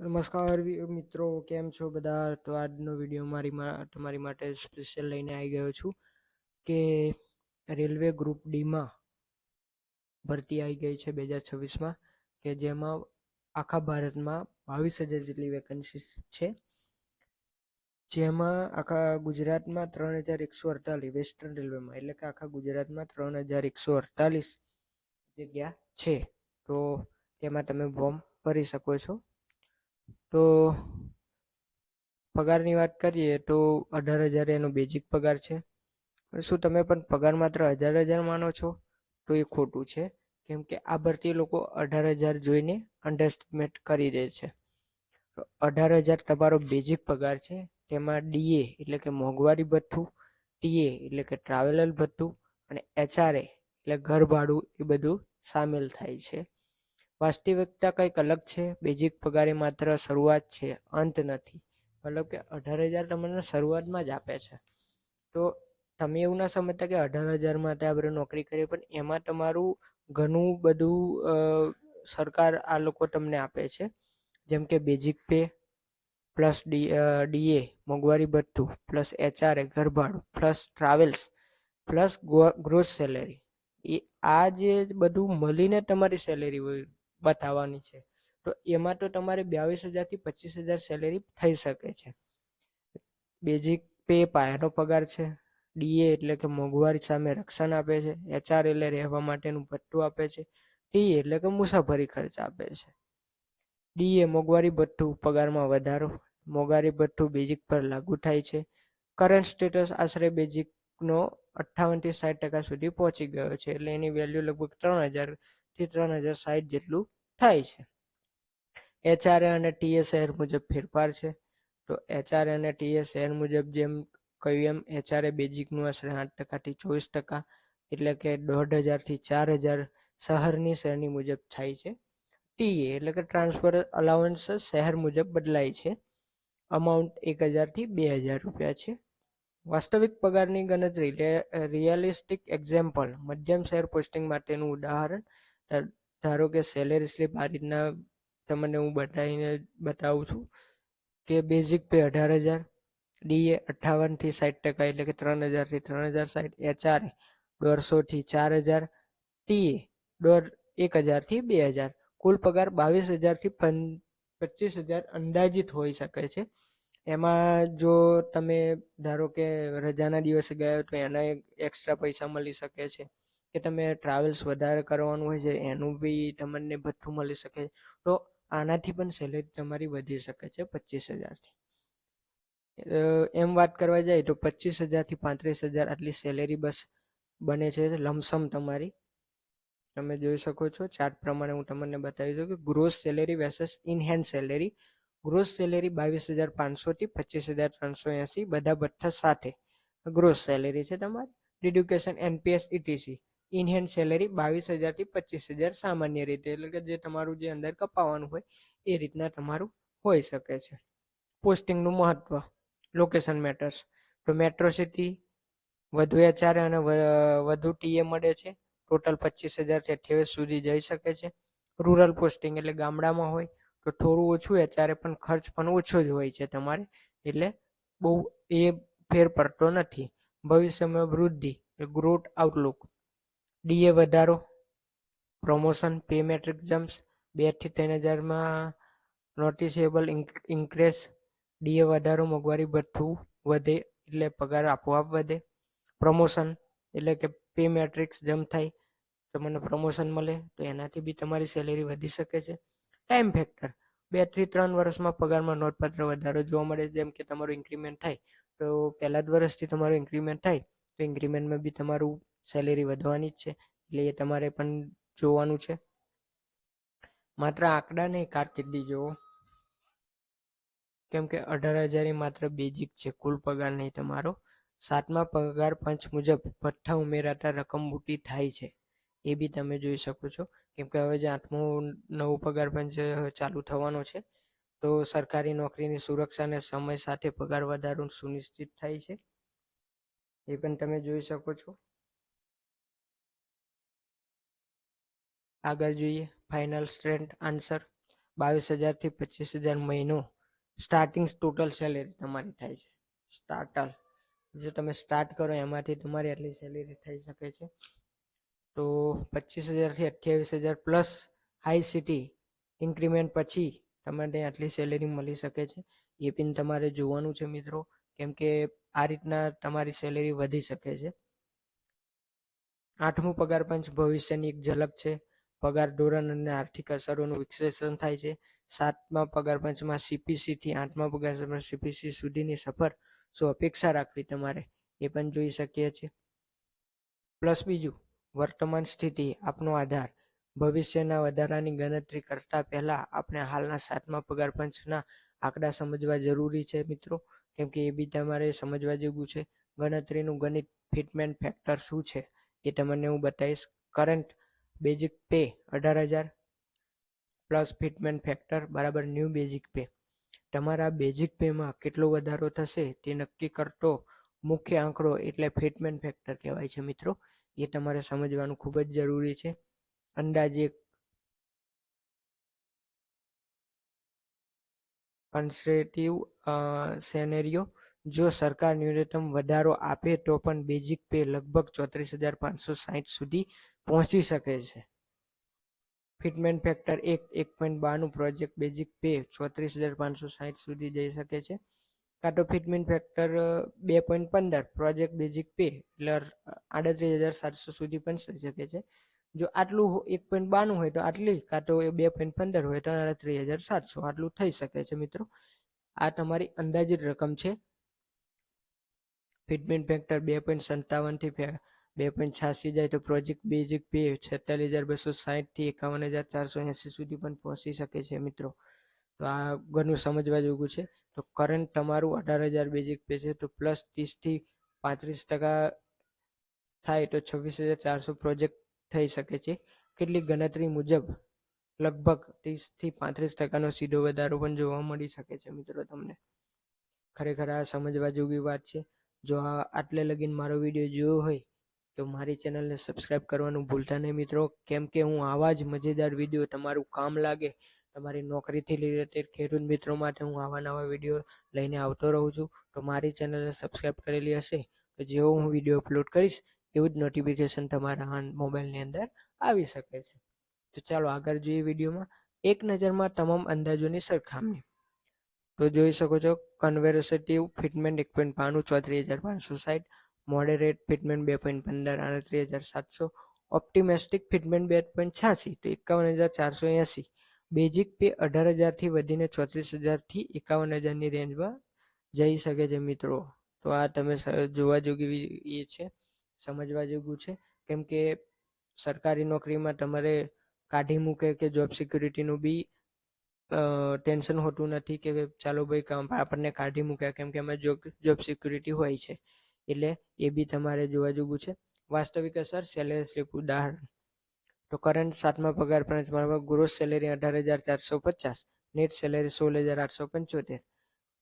નમસ્કાર મિત્રો, કેમ છો બધા? તો આજનો વિડીયો તમારી માટે સ્પેશિયલ લઈને આવી ગયો છું કે રેલવે ગ્રુપ ડીમાં ભરતી આવી ગઈ છે 2026માં, કે જેમાં આખા ભારતમાં 22,000 જેટલી વેકન્સી છે, જેમાં આખા ગુજરાતમાં 3,148, વેસ્ટર્ન રેલવેમાં એટલે કે આખા ગુજરાતમાં 3,148 જગ્યા છે. તો તેમાં તમે ફોર્મ ભરી શકો છો. તો પગારની વાત કરીએ તો 18,000 એનો બેઝિક પગાર છે. શું તમે પણ પગાર માત્ર 1,000 માનો છો? તો એ ખોટું છે, કેમ કે આ ભરતી લોકો 18,000 જોઈને અંડરસ્ટિમેટ કરી દે છે. તો 18,000 તમારો બેઝિક પગાર છે. તેમાં ડીએ એટલે કે મોંઘવારી ભથ્થું, ટીએ એટલે કે ટ્રાવેલર ભથ્થું અને એચઆરએ એટલે ઘર ભાડું એ બધું સામેલ થાય છે. વાસ્તવિકતા કંઈક અલગ છે. બેઝિક પગારે માત્ર શરૂઆત છે, અંત નથી. મતલબ કે 18,000 તમને શરૂઆતમાં જ આપે છે. તો તમે એવું ના સમજતા કે 18,000 માટે આપણે નોકરી કરીએ, પણ એમાં તમારું ઘણું બધું સરકાર આ લોકો તમને આપે છે, જેમ કે બેઝિક પે પ્લસ ડીએ મોંઘવારી ભથ્થું પ્લસ એચઆરએ ઘર ભાડું plus travels plus gross salary. આ જે બધું મળીને તમારી સેલેરી બતાવવાની છે. તો એમાં તો તમારે 22,000 થી 25,000 સેલેરી થઈ શકે છે. બેઝિક પે પાયાનો પગાર છે. ડીએ એટલે કે મોંઘવારી સામે રક્ષણ આપે છે. એચઆર એટલે રહેવા માટેનું ભથ્થું આપે છે. ટી એટલે કે મુસાફરી ખર્ચ આપે છે. ડીએ મોંઘવારી ભથ્થું પગારમાં વધારો. મોંઘવારી ભથ્થું બેઝિક પર લાગુ થાય છે. કરંટ સ્ટેટસ આશરે બેઝિકનો 58 થી 60% સુધી પહોંચી ગયો છે, એટલે એની વેલ્યુ લગભગ 3,000 થી 3,060 જેટલું થાય છે. એચઆરએ અને ટીએ શહેર મુજબ ફેરફાર છે. તો એચઆરએ અને ટીએ શહેર મુજબ જેમ કહ્યું એમ એચઆરએ બેઝિકનું આશરે 8% થી 24%, એટલે કે 1,500 થી 4,000 શહેરની મુજબ થાય છે. ટીએ એટલે કે ટ્રાન્સફર અલાવન્સ શહેર મુજબ બદલાય છે. અમાઉન્ટ 1,000 થી 2,000 રૂપિયા છે. વાસ્તવિક પગારની ગણતરી રિયલિસ્ટિક એક્ઝામ્પલ, મધ્યમ શહેર પોસ્ટિંગ માટેનું ઉદાહરણ. ધારો કે સેલેરી સ્લીપ આ રીતના તમને હું બતાવું છું કે બેઝિક પે 18,000, ડીએ 58 થી 60%, એટલે કે 3,000 થી 3,060, એચઆરએ 150 થી 4,000, ટીએ 1,000 થી 2,000. કુલ પગાર 22,000 થી 25,000 અંદાજિત હોઈ શકે છે. એમાં જો તમે ધારો કે રજાના દિવસે ગયા તો એના એક્સ્ટ્રા પૈસા મળી શકે છે, કે તમે ટ્રાવેલ્સ વધારે કરવાનું હોય છે એનું બી તમને ભથ્થું મળી શકે. તો આનાથી પણ સેલેરી તમારી વધી શકે છે 25,000થી. એમ વાત કરવા જાય તો 25,000 થી 35,000 આટલી સેલેરી બસ બને છે લમસમ તમારી. તમે જોઈ શકો છો ચાર્ટ પ્રમાણે હું તમને બતાવી દઉં કે gross salary versus in hand salary. Gross salary 22,500 થી 25,380 બધા ભથ્થા સાથે ગ્રોસ સેલેરી છે તમારી. ડિડ્યુકેશન એનપીએસ ઇટીસી. ઇનહેન્ડ સેલેરી 22,000 થી 25,000 સામાન્ય રીતે, એટલે કે જે તમારું જે અંદર કપાવવાનું હોય એ રીતના તમારું હોઈ શકે છે. પોસ્ટિંગનું મહત્વ, લોકેશન મેટર્સ. તો મેટ્રો સિટી વધુ એચઆરએ અને વધુ ટીએ મળે છે. ટોટલ 25,000 થી 28 સુધી જઈ શકે છે. રૂરલ પોસ્ટિંગ એટલે ગામડામાં હોય તો થોડું ઓછું એચઆરએ પણ ખર્ચ પણ ઓછો જ હોય છે તમારે, એટલે બહુ એ ફેર પડતો નથી. ભવિષ્યમાં વૃદ્ધિ, ગ્રોથ આઉટલુક. ડીએ વધારો, પ્રમોશન, પે મેટ્રિક જમ્પ્સ 2 થી 3,000માં નોટિસેબલ ઇન્ક્રેસ. ડીએ વધારો, મોંઘવારી ભથ્થું વધે એટલે પગાર આપોઆપ વધે. પ્રમોશન એટલે કે પે મેટ્રિક્સ જમ્પ થાય, તમને પ્રમોશન મળે તો એનાથી બી તમારી સેલેરી વધી શકે છે. ટાઈમ ફેક્ટર, 2 થી 3 વર્ષમાં પગારમાં નોંધપાત્ર વધારો જોવા મળે. જેમ કે તમારું ઇન્ક્રીમેન્ટ થાય તો પહેલા જ વર્ષથી તમારું ઇન્ક્રીમેન્ટ થાય તો ઇન્ક્રીમેન્ટમાં બી તમારું સેલેરી વધવાની જ છે, એટલે એ તમારે પણ જોવાનું છે. માત્ર આંકડા નહીં, કારકિર્દી જોવો, કેમ કે 18,000 એ માત્ર બેઝિક છે, કુલ પગાર નહીં તમારો. 7મા પગાર પંચ મુજબ ભથ્થા ઉમેરાતા રકમ મોટી થાય છે, એ બી તમે જોઈ શકો છો. કેમ કે હવે જે 8મો નવો પગાર પંચ ચાલુ થવાનો છે, તો સરકારી નોકરીની સુરક્ષા અને સમય સાથે પગાર વધારો સુનિશ્ચિત થાય છે, એ પણ તમે જોઈ શકો છો. આગળ જોઈએ ફાઇનલ સ્ટ્રેટ આન્સર. 22,000 થી 25,000 મહિનો સ્ટાર્ટિંગ ટોટલ સેલેરી તમારી થાય છે. સ્ટાર્ટર જે તમે સ્ટાર્ટ કરો એમાંથી તમારી આટલી સેલેરી થઈ શકે છે. તો 25,000 થી 28,000 પ્લસ હાઈ સિટી ઇન્ક્રીમેન્ટ પછી તમને આટલી સેલેરી મળી શકે છે. એ પણ તમારે જોવાનું છે મિત્રો, કેમ કે આ રીતના તમારી સેલેરી વધી શકે છે. 8મું પગાર પંચ ભવિષ્યની એક ઝલક છે. પગાર ધોરણ અને આર્થિક અસરોનું વિશ્લેષણ થાય છે. 7મા પગાર પંચમાં સીપીસી થી 8મા પગાર પંચમાં સીપીસી સુધીની સફર શું અપેક્ષા રાખવી તમારે એ પણ જોઈ શકીએ છીએ. પ્લસ બીજું, વર્તમાન સ્થિતિ આપનો આધાર. ભવિષ્યના વધારાની ગણતરી કરતા પહેલા આપણે હાલના 7મા પગાર પંચના આંકડા સમજવા જરૂરી છે મિત્રો, કેમ કે એ બી તમારે સમજવા જેવું છે. ગણતરીનું ગણિત ફિટમેન્ટ ફેક્ટર શું છે એ તમને હું બતાવીશ. Current basic pay 18,000 plus fitment factor બરાબર ન્યૂ બેઝિક પે. તમારા બેઝિક પેમાં કેટલો વધારો થશે તે નક્કી કરતો મુખ્ય આંકડો એટલે ફિટમેન્ટ ફેક્ટર કહેવાય છે મિત્રો. એ તમારે સમજવાનું ખૂબ જ જરૂરી છે. અંદાજે કન્સર્વેટિવ સેનેરિયો, જો સરકાર ન્યૂનતમ વધારો આપે તો પણ બેઝિક પે લગભગ 34,560 સુધી પહોંચી શકે છે. Fitment factor 1.92 project basic pay 34,560 સુધી જઈ શકે છે. કાં તો fitment factor 2.15 project basic pay એટલે 38,700 સુધી પણ થઈ શકે છે. જો આટલું 1.92 હોય તો આટલી, કાં તો 2.15 હોય તો 38,700 આટલું થઈ શકે છે મિત્રો. આ તમારી અંદાજિત રકમ છે. ફિટમેન્ટ ફેક્ટર 2.57 થી 2.86 જાય તો પ્રોજેક્ટ બેઝિક પે 46,260 થી 51,480 સુધી પણ પહોંચી શકે છે મિત્રો. તો આ ઘણું સમજવા જેવું છે. તો કરંટ તમારું 18,000 બેઝિક પે છે, તો પ્લસ 30 થી 35% થાય તો 26,400 પ્રોજેક્ટ થઈ શકે છે. કેટલીક ગણતરી મુજબ લગભગ 30 થી 35%નો સીધો વધારો પણ જોવા મળી શકે છે મિત્રો તમને. ખરેખર આ સમજવા જેવી વાત છે. જો આટલે લગીન મારો વિડીયો જોયો હોય તો મારી ચેનલને સબસ્ક્રાઈબ કરવાનું ભૂલતા નહીં મિત્રો, કેમ કે હું આવા જ મજેદાર વિડીયો તમારું કામ લાગે, તમારી નોકરીથી રિલેટેડ ખેડૂત મિત્રો માટે હું આવા નવા વિડીયો લઈને આવતો રહું છું. તો મારી ચેનલને સબસ્ક્રાઈબ કરેલી હશે તો જેવો હું વિડીયો અપલોડ કરીશ એવું જ નોટિફિકેશન તમારા મોબાઈલની અંદર આવી શકે છે. તો ચાલો આગળ જોઈએ વિડીયોમાં. એક નજરમાં તમામ અંદાજોની સરખામણી. તો જોઈ શકો છો, conservative fitment 1.92 34,560, moderate fitment 2.15 38,700, optimistic fitment 2.86 તો 51,480, બેઝિક પે 18,000 થી વધીને 34,000 થી 51,000 ની રેન્જમાં જઈ શકે છે મિત્રો. તો આ તમે જોવા જેવી એ છે, સમજવા જેવું છે, કેમ કે સરકારી નોકરીમાં તમારે કાઢી મૂકે કે જોબ સિક્યુરિટીનું બી ટેન્શન હોતું નથી કે ચાલો ભાઈ કામ આપણને કાઢી મૂક્યા, કેમ કે અમે જોબ સિક્યુરિટી હોય છે. એટલે એ બી તમારે જોવા જેવું છે. વાસ્તવિક અસર સેલેરી સ્લીપ ઉદાહરણ. તો કરંટ 7મા પગાર પંચમાં gross salary 18,450, net salary 16,875.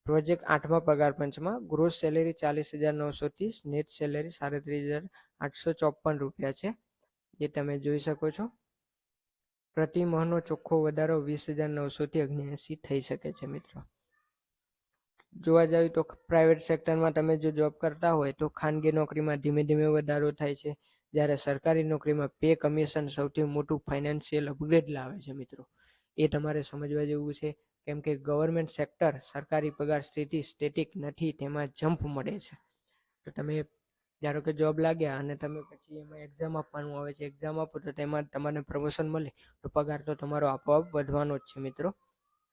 Project 8મા પગાર પંચમાં ગ્રોસ સેલેરી 40,930, નેટ સેલેરી 37,854 રૂપિયા છે, જે તમે જોઈ શકો છો. પ્રતિ માહનો ચોખ્ખો વધારો 20,900 થી 79 થઈ શકે છે મિત્રો. જોવા જઈએ તો પ્રાઇવેટ સેક્ટરમાં તમે જો જોબ કરતા હોય તો ખાનગી નોકરીમાં ધીમે ધીમે વધારો થાય છે, જ્યારે સરકારી નોકરીમાં પે કમિશન સૌથી મોટું ફાઇનાન્શિયલ અપગ્રેડ લાવે છે મિત્રો. એ તમારે સમજવા જેવું છે, કેમ કે ગવર્મેન્ટ સેક્ટર સરકારી પગાર સ્થિતિ સ્ટેટિક નથી, તેમાં જમ્પ મળે છે. તો તમે ધારો કે જોબ લાગ્યા અને તમે પછી એમાં એક્ઝામ આપવાનું આવે છે, એક્ઝામ આપો તો તેમાં તમને પ્રમોશન મળે તો પગાર તો તમારો આપોઆપ વધવાનો જ છે મિત્રો.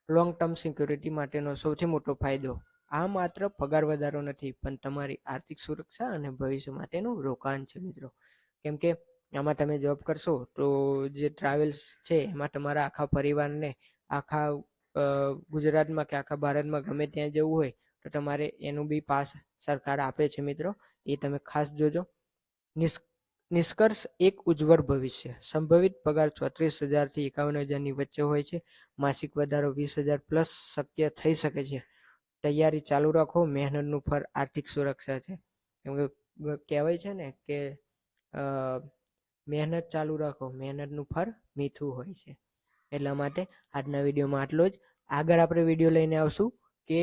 લોંગ ટર્મ સિક્યુરિટી માટેનો સૌથી મોટો ફાયદો. આ માત્ર પગાર વધારો નથી, પણ તમારી આર્થિક સુરક્ષા અને ભવિષ્ય માટેનું રોકાણ છે મિત્રો. કેમ કે આમાં તમે જોબ કરશો તો જે ટ્રાવેલ્સ છે એમાં તમારા આખા પરિવારને આખા ગુજરાતમાં કે આખા ભારતમાં ગમે ત્યાં જવું હોય તો તમારે એનું બી પાસ સરકાર આપે છે મિત્રો. એ તમે ખાસ જોજો. નિષ્કર્ષ એક ઉજ્જવળ ભવિષ્ય. સંભવિત પગાર 34,000 થી 51,000 ની વચ્ચે હોય છે. માસિક વધારો 20,000 પ્લસ શક્ય થઈ શકે છે. તૈયારી ચાલુ રાખો, મહેનતનું ફળ આર્થિક સુરક્ષા છે. કેમ કે કહેવાય છે ને કે મહેનત ચાલુ રાખો, મહેનતનું ફળ મીઠું હોય છે. એટલા માટે આજના વિડીયોમાં આટલો જ. આગળ આપણે વિડીયો લઈને આવશું કે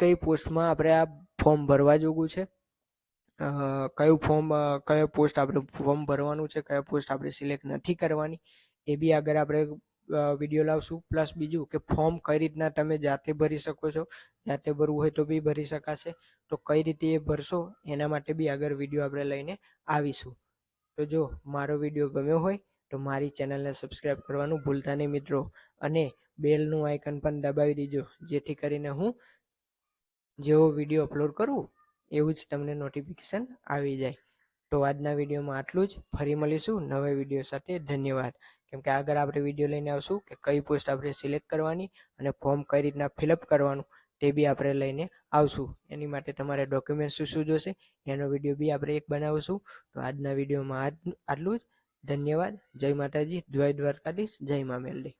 કઈ પોસ્ટમાં આપણે આ ફોર્મ ભરવા જોગું છે, કયું ફોર્મ, કયો પોસ્ટ આપણે ફોર્મ ભરવાનું છે, કયો પોસ્ટ આપણે સિલેક્ટ નથી કરવાની, એ બી આગળ આપણે વિડીયો લાવશું. પ્લસ બીજું કે ફોર્મ કઈ રીતના તમે જાતે ભરી શકો છો, જાતે ભરવું હોય તો બી ભરી શકાશે, તો કઈ રીતે એ ભરશો એના માટે બી આગળ વિડીયો આપણે લઈને આવીશું. તો જો મારો વિડીયો ગમ્યો હોય તો મારી ચેનલને સબસ્ક્રાઈબ કરવાનું ભૂલતા નહીં મિત્રો, અને બેલનું આઇકન પણ દબાવી દેજો, જેથી કરીને હું જેવો વિડીયો અપલોડ કરું એવું જ તમને નોટિફિકેશન આવી જાય. તો આજના વિડીયોમાં આટલું જ. ફરી મળીશું નવા વિડીયો સાથે. ધન્યવાદ. કેમ કે આગળ આપણે વિડીયો લઈને આવશું કે કઈ પોસ્ટ આપણે સિલેક્ટ કરવાની અને ફોર્મ કઈ રીતના ફિલઅપ કરવાનું તે બી આપણે લઈને આવશું. એની માટે તમારે ડોક્યુમેન્ટ શું શું જોશે એનો વિડીયો બી આપણે એક બનાવશું. તો આજના વિડીયોમાં આટલું જ. ધન્યવાદ. જય માતાજી, જય દ્વારકાધીશ, જય મા મેલડી.